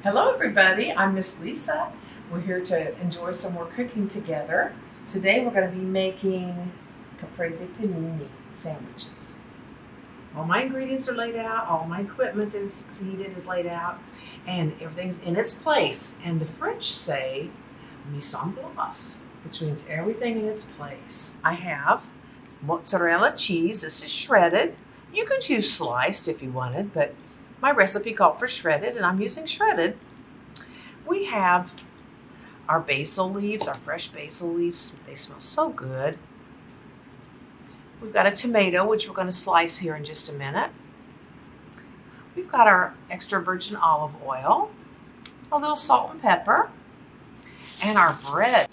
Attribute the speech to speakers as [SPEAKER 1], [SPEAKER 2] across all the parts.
[SPEAKER 1] Hello everybody, I'm Miss Lisa. We're here to enjoy some more cooking together. Today we're going to be making caprese panini sandwiches. All my ingredients are laid out, all my equipment that is needed is laid out, and everything's in its place. And the French say mise en place, which means everything in its place. I have mozzarella cheese. This is shredded. You could use sliced if you wanted, but my recipe called for shredded, and I'm using shredded. We have our basil leaves, our fresh basil leaves. They smell so good. We've got a tomato, which we're going to slice here in just a minute. We've got our extra virgin olive oil, a little salt and pepper, and our bread.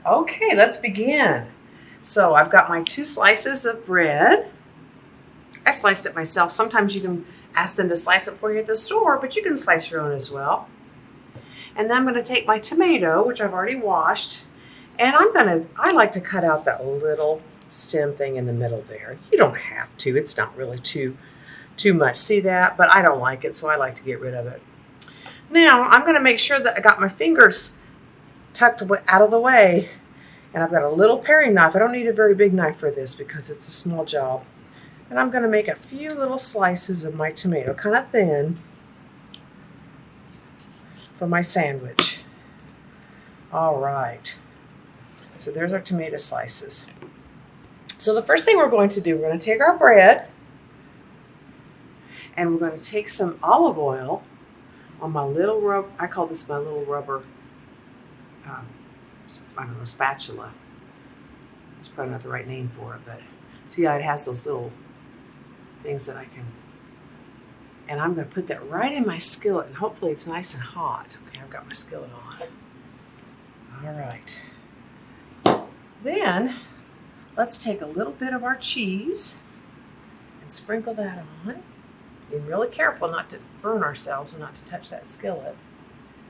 [SPEAKER 1] Okay, let's begin. So I've got my 2 slices of bread. I sliced it myself. Sometimes you can ask them to slice it for you at the store, but you can slice your own as well. And then I'm going to take my tomato, which I've already washed, and I like to cut out that little stem thing in the middle there. You don't have to. It's not really too much. See that? But I don't like it, so I like to get rid of it. Now, I'm going to make sure that I got my fingers tucked out of the way, and I've got a little paring knife. I don't need a very big knife for this because it's a small job. And I'm going to make a few little slices of my tomato, kind of thin, for my sandwich. All right. So there's our tomato slices. So the first thing we're going to do, we're going to take our bread, and we're going to take some olive oil on my little rubber, I call this my little rubber, I don't know, spatula. It's probably not the right name for it, but see how it has those little things that I can, and I'm going to put that right in my skillet, and hopefully it's nice and hot. Okay, I've got my skillet on. All right. Then let's take a little bit of our cheese and sprinkle that on. Being really careful not to burn ourselves and not to touch that skillet.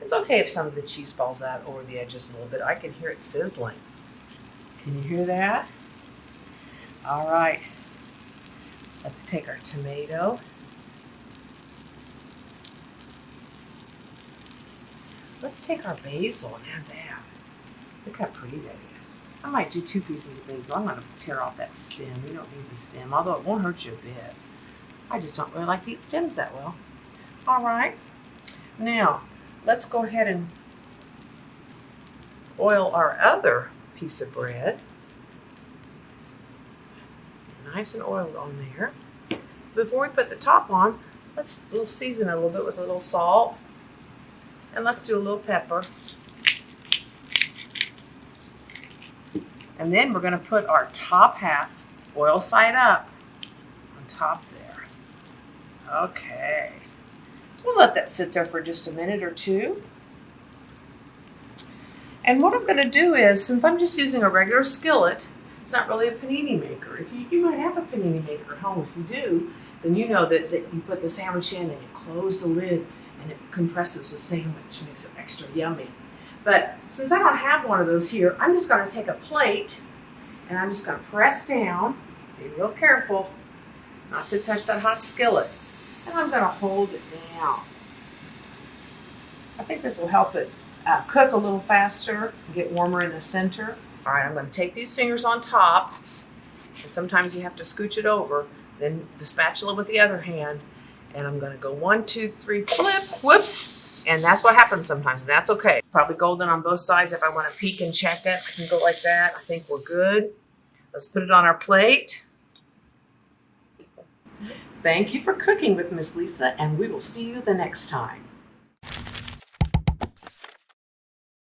[SPEAKER 1] It's okay if some of the cheese falls out over the edges a little bit. I can hear it sizzling. Can you hear that? All right. Let's take our tomato. Let's take our basil and add that. Look how pretty that is. I might do 2 pieces of basil. I'm going to tear off that stem. You don't need the stem, although it won't hurt you a bit. I just don't really like to eat stems that well. All right. Now, let's go ahead and oil our other piece of bread. Nice and oiled on there. Before we put the top on, we'll season it a little bit with a little salt, and let's do a little pepper. And then we're going to put our top half, oil side up, on top there. Okay. We'll let that sit there for just a minute or 2. And what I'm going to do is, since I'm just using a regular skillet, it's not really a panini maker. If you might have a panini maker at home. If you do, then you know that you put the sandwich in and you close the lid and it compresses the sandwich, makes it extra yummy. But since I don't have one of those here, I'm just going to take a plate and I'm just going to press down, be real careful not to touch that hot skillet, and I'm going to hold it down. I think this will help it cook a little faster and get warmer in the center. All right, I'm going to take these fingers on top, and sometimes you have to scooch it over, then the spatula with the other hand, and I'm going to go 1, 2, 3, flip, whoops, and that's what happens sometimes, and that's okay. Probably golden on both sides. If I want to peek and check it, I can go like that. I think we're good. Let's put it on our plate. Thank you for cooking with Miss Lisa, and we will see you the next time.